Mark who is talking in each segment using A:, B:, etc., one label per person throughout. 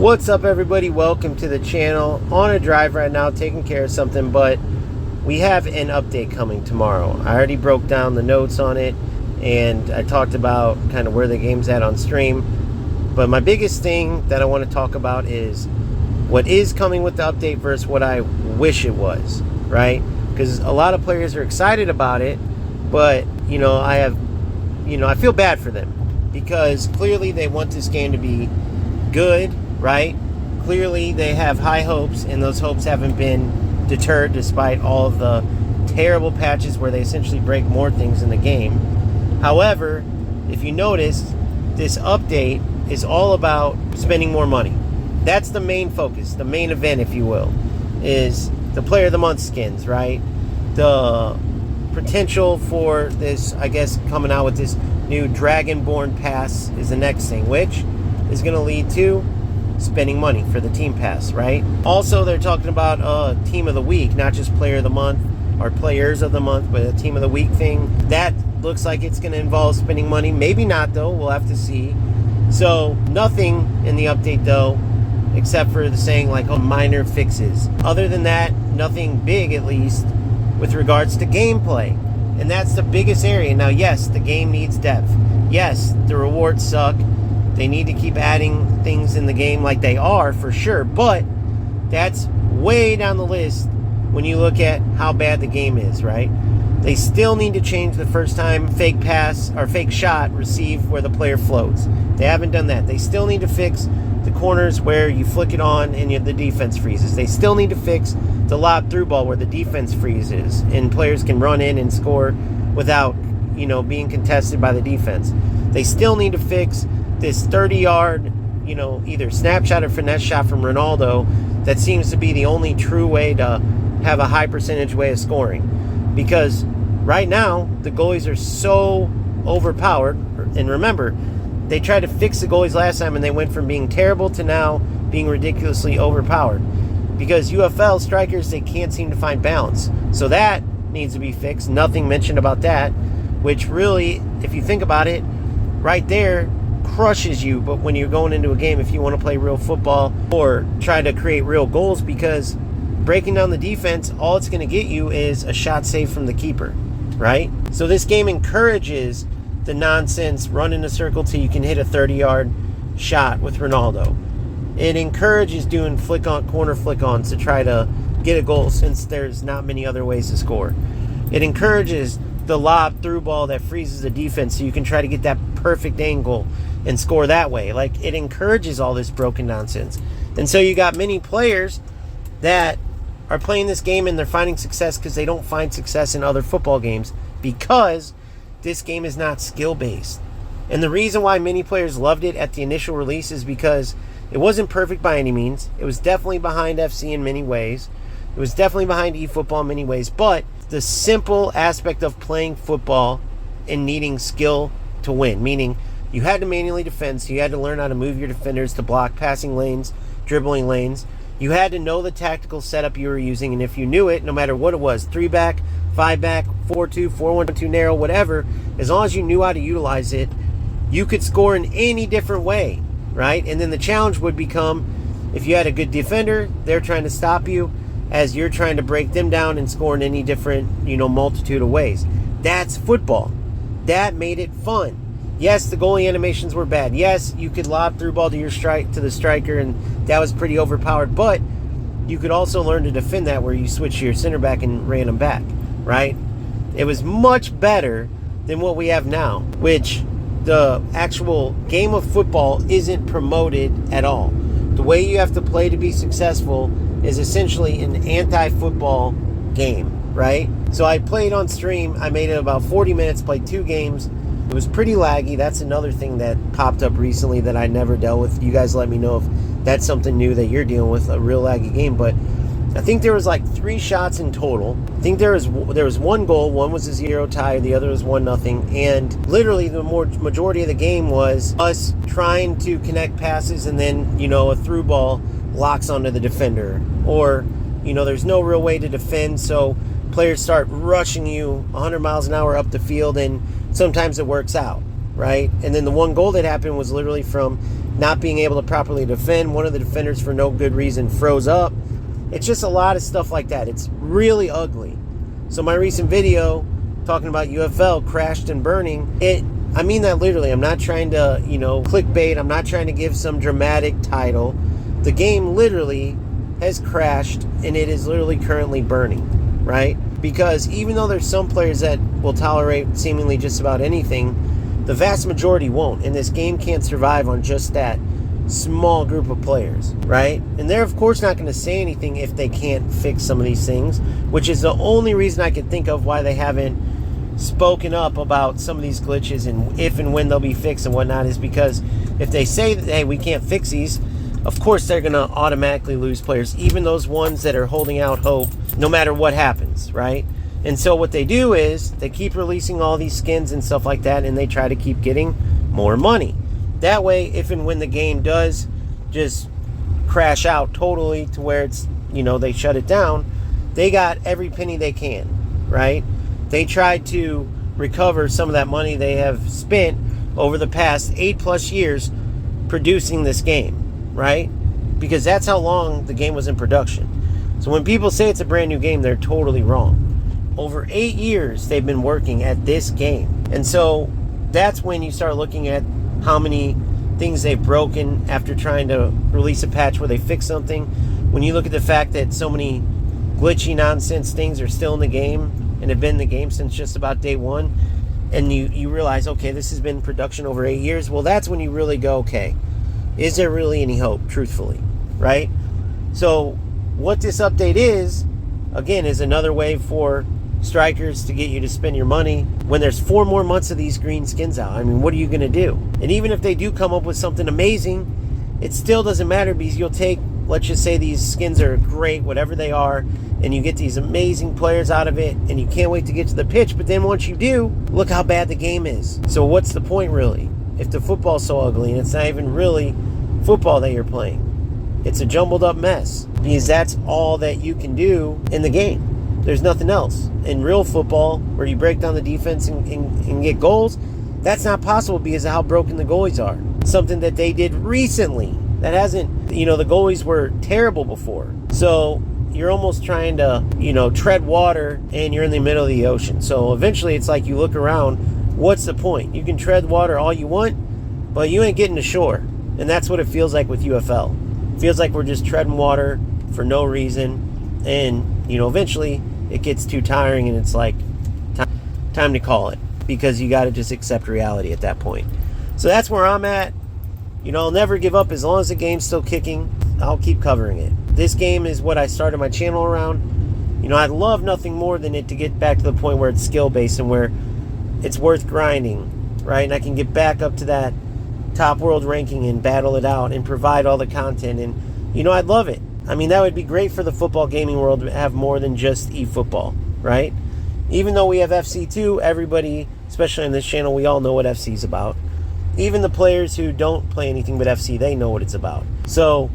A: What's up, everybody? Welcome to the channel. On a drive right now, taking care of something, but we have an update coming tomorrow. I already broke down the notes on it, and I talked about kind of where the game's at on stream. But my biggest thing that I want to talk about is what is coming with the update versus what I wish it was, right? Because a lot of players are excited about it, but I feel bad for them because clearly they want this game to be good, right? Clearly they have high hopes, and those hopes haven't been deterred despite all of the terrible patches where they essentially break more things in the game. However, if you notice, this update is all about spending more money. That's the main focus, the main event, if you will, is the Player of the Month skins, right? The potential for this, I guess, coming out with this new Dragonborn Pass is the next thing, which is going to lead to spending money for the Team Pass, right? Also, they're talking about Team of the Week, not just Player of the Month or Players of the Month, but a Team of the Week thing. That looks like it's going to involve spending money. Maybe not, though. We'll have to see. So, nothing in the update, though, except for the saying, like, minor fixes. Other than that, nothing big, at least, with regards to gameplay. And that's the biggest area. Now, yes, the game needs depth. Yes, the rewards suck. They need to keep adding things in the game like they are, for sure. But that's way down the list when you look at how bad the game is, right? They still need to change the first time fake pass or fake shot received where the player floats. They haven't done that. They still need to fix the corners where you flick it on and the defense freezes. They still need to fix the lob through ball where the defense freezes and players can run in and score without, being contested by the defense. They still need to fix this 30-yard, either snapshot or finesse shot from Ronaldo that seems to be the only true way to have a high percentage way of scoring. Because right now, the goalies are so overpowered. And remember, they tried to fix the goalies last time and they went from being terrible to now being ridiculously overpowered. Because UFL strikers, they can't seem to find balance. So that needs to be fixed. Nothing mentioned about that, which really, if you think about it, right there crushes you. But when you're going into a game, if you want to play real football or try to create real goals, because breaking down the defense, all it's going to get you is a shot saved from the keeper, right? So this game encourages the nonsense run in a circle till you can hit a 30-yard shot with Ronaldo. It encourages doing corner flick-ons to try to get a goal since there's not many other ways to score. It encourages the lob through ball that freezes the defense so you can try to get that perfect angle and score that way. Like, it encourages all this broken nonsense. And so you got many players that are playing this game and they're finding success because they don't find success in other football games because this game is not skill-based. And the reason why many players loved it at the initial release is because it wasn't perfect by any means. It was definitely behind FC in many ways. It was definitely behind eFootball in many ways. But the simple aspect of playing football and needing skill to win, meaning you had to manually defend, so you had to learn how to move your defenders to block passing lanes, dribbling lanes. You had to know the tactical setup you were using, and if you knew it, no matter what it was, 3-back, 5-back, 4-2, 4-1-2 narrow, whatever, as long as you knew how to utilize it, you could score in any different way, right? And then the challenge would become, if you had a good defender, they're trying to stop you as you're trying to break them down and score in any different, multitude of ways. That's football. That made it fun. Yes, the goalie animations were bad. Yes, you could lob through ball to the striker, and that was pretty overpowered. But you could also learn to defend that where you switch your center back and ran them back, right? It was much better than what we have now, which the actual game of football isn't promoted at all. The way you have to play to be successful is essentially an anti-football game, right? So I played on stream. I made it about 40 minutes, played 2 games. It was pretty laggy. That's another thing that popped up recently that I never dealt with. You guys let me know if that's something new that you're dealing with, a real laggy game. But I think there was like 3 shots in total. I think there was 1 goal. One was a 0 tie. The other was 1-0. And literally the majority of the game was us trying to connect passes and then, a through ball locks onto the defender. Or, there's no real way to defend, so players start rushing you 100 miles an hour up the field, and sometimes it works out, right? And then the one goal that happened was literally from not being able to properly defend. One of the defenders, for no good reason, froze up. It's just a lot of stuff like that. It's really ugly. So my recent video talking about UFL crashed and burning, I mean that literally. I'm not trying to, clickbait. I'm not trying to give some dramatic title. The game literally has crashed, and it is literally currently burning, right? Because even though there's some players that will tolerate seemingly just about anything, the vast majority won't. And this game can't survive on just that small group of players, right? And they're of course not going to say anything if they can't fix some of these things, which is the only reason I can think of why they haven't spoken up about some of these glitches and if and when they'll be fixed and whatnot, is because if they say that, hey, we can't fix these, of course they're going to automatically lose players, even those ones that are holding out hope no matter what happens, right? And so what they do is they keep releasing all these skins and stuff like that, and they try to keep getting more money. That way, if and when the game does just crash out totally to where it's, they shut it down, they got every penny they can, right? They tried to recover some of that money they have spent over the past 8+ years producing this game, right? Because that's how long the game was in production. So when people say it's a brand new game, they're totally wrong. Over 8 years, they've been working at this game. And so that's when you start looking at how many things they've broken after trying to release a patch where they fix something. When you look at the fact that so many glitchy nonsense things are still in the game and have been in the game since just about day one, and you realize, okay, this has been in production over 8 years, well, that's when you really go, okay, is there really any hope, truthfully, right? So what this update is, again, is another way for strikers to get you to spend your money when there's 4 more months of these green skins out. I mean, what are you going to do? And even if they do come up with something amazing, it still doesn't matter, because you'll take, let's just say these skins are great, whatever they are, and you get these amazing players out of it, and you can't wait to get to the pitch, but then once you do, look how bad the game is. So what's the point, really? If the football's so ugly, and it's not even really football that you're playing. It's a jumbled up mess, because that's all that you can do in the game. There's nothing else. In real football, where you break down the defense and get goals, that's not possible because of how broken the goalies are. Something that they did recently that hasn't, the goalies were terrible before. So you're almost trying to, tread water, and you're in the middle of the ocean. So eventually it's like you look around, what's the point? You can tread water all you want, but you ain't getting to shore. And that's what it feels like with UFL. It feels like we're just treading water for no reason. And, eventually it gets too tiring, and it's like time to call it, because you got to just accept reality at that point. So that's where I'm at. I'll never give up. As long as the game's still kicking, I'll keep covering it. This game is what I started my channel around. I'd love nothing more than it to get back to the point where it's skill-based and where it's worth grinding, right? And I can get back up to that top world ranking and battle it out and provide all the content. And, I'd love it. I mean, that would be great for the football gaming world to have more than just eFootball, right? Even though we have FC2, everybody, especially on this channel, we all know what FC is about. Even the players who don't play anything but FC, they know what it's about. So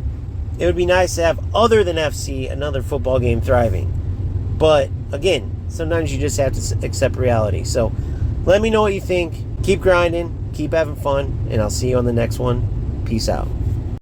A: it would be nice to have, other than FC, another football game thriving. But again, sometimes you just have to accept reality. So let me know what you think. Keep grinding, keep having fun, and I'll see you on the next one. Peace out.